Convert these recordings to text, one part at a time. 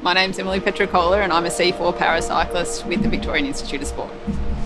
My name's Emily Petricola and I'm a C4 paracyclist with the Victorian Institute of Sport.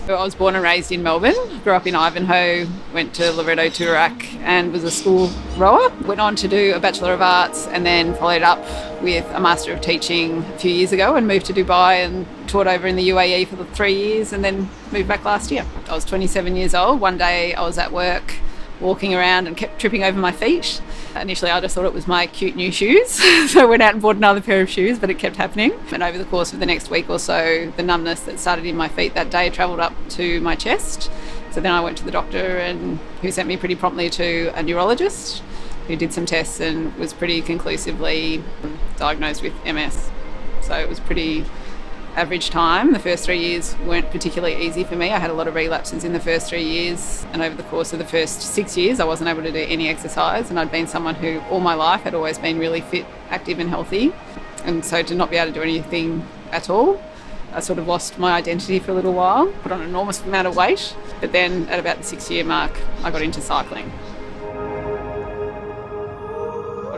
I was born and raised in Melbourne, grew up in Ivanhoe, went to Loreto Toorak and was a school rower. Went on to do a Bachelor of Arts and then followed up with a Master of Teaching a few years ago and moved to Dubai and taught over in the UAE for the 3 years and then moved back last year. I was 27 years old. One day I was at work walking around and kept tripping over my feet. Initially I just thought it was my cute new shoes, so I went out and bought another pair of shoes, but it kept happening. And over the course of the next week or so, the numbness that started in my feet that day travelled up to my chest. So then I went to the doctor and who sent me pretty promptly to a neurologist who did some tests and was pretty conclusively diagnosed with MS. So it was pretty average time. The first 3 years weren't particularly easy for me. I had a lot of relapses in the first 3 years, and over the course of the first 6 years I wasn't able to do any exercise, and I'd been someone who all my life had always been really fit, active and healthy, and so to not be able to do anything at all, I sort of lost my identity for a little while, put on an enormous amount of weight, but then at about the 6-year mark I got into cycling.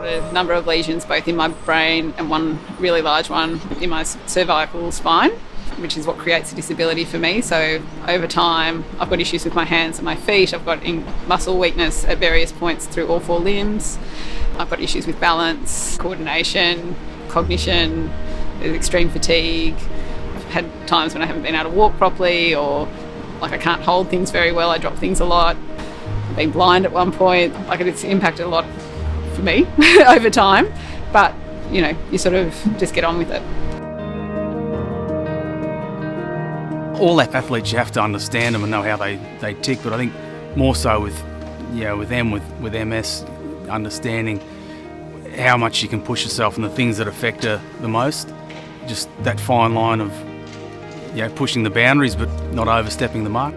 A number of lesions both in my brain and one really large one in my cervical spine, which is what creates a disability for me. So over time I've got issues with my hands and my feet. I've got muscle weakness at various points through all 4 limbs. I've got issues with balance, coordination, cognition, extreme fatigue. I've had times when I haven't been able to walk properly, or like I can't hold things very well. I drop things a lot. I've been blind at one point. Like it's impacted a lot for me over time, but you know, you sort of just get on with it. All athletes, you have to understand them and know how they tick, but I think more so with MS, understanding how much you can push yourself and the things that affect her the most, just that fine line of pushing the boundaries but not overstepping the mark.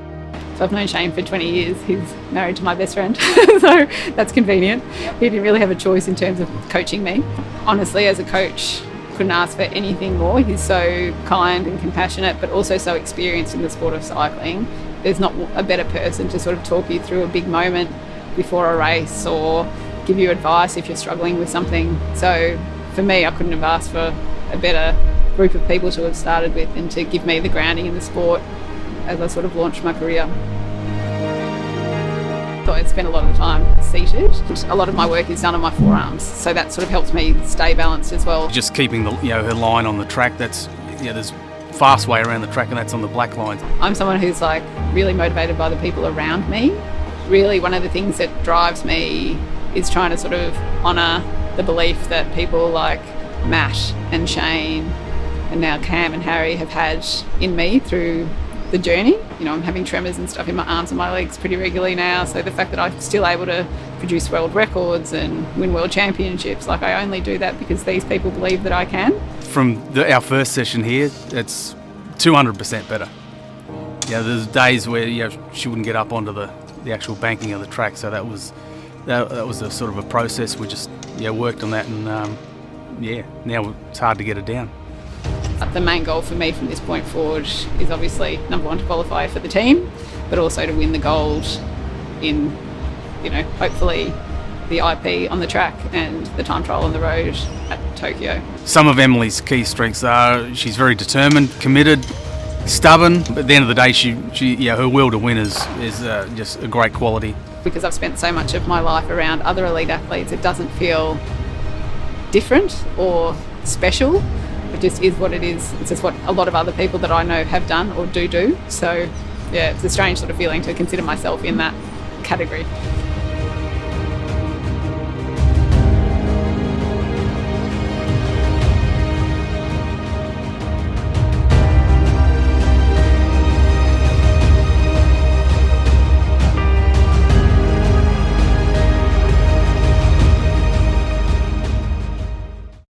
So I've known Shane for 20 years. He's married to my best friend, so that's convenient. He didn't really have a choice in terms of coaching me. Honestly, as a coach, couldn't ask for anything more. He's so kind and compassionate, but also so experienced in the sport of cycling. There's not a better person to sort of talk you through a big moment before a race or give you advice if you're struggling with something. So for me, I couldn't have asked for a better group of people to have started with and to give me the grounding in the sport as I sort of launched my career. So I spend a lot of the time seated. A lot of my work is done on my forearms, so that sort of helps me stay balanced as well. Just keeping her line on the track, that's there's fast way around the track and that's on the black lines. I'm someone who's like really motivated by the people around me. Really one of the things that drives me is trying to sort of honour the belief that people like Matt and Shane and now Cam and Harry have had in me through the journey. You know, I'm having tremors and stuff in my arms and my legs pretty regularly now, so the fact that I'm still able to produce world records and win world championships, like I only do that because these people believe that I can. From our first session here, it's 200% better. There's days where she wouldn't get up onto the actual banking of the track, so that was a sort of a process. We just worked on that, and now it's hard to get it down. The main goal for me from this point forward is obviously number 1 to qualify for the team, but also to win the gold in, hopefully the IP on the track and the time trial on the road at Tokyo. Some of Emily's key strengths are she's very determined, committed, stubborn, but at the end of the day she her will to win is just a great quality. Because I've spent so much of my life around other elite athletes, it doesn't feel different or special. It just is what it is. It's just what a lot of other people that I know have done or do. So it's a strange sort of feeling to consider myself in that category.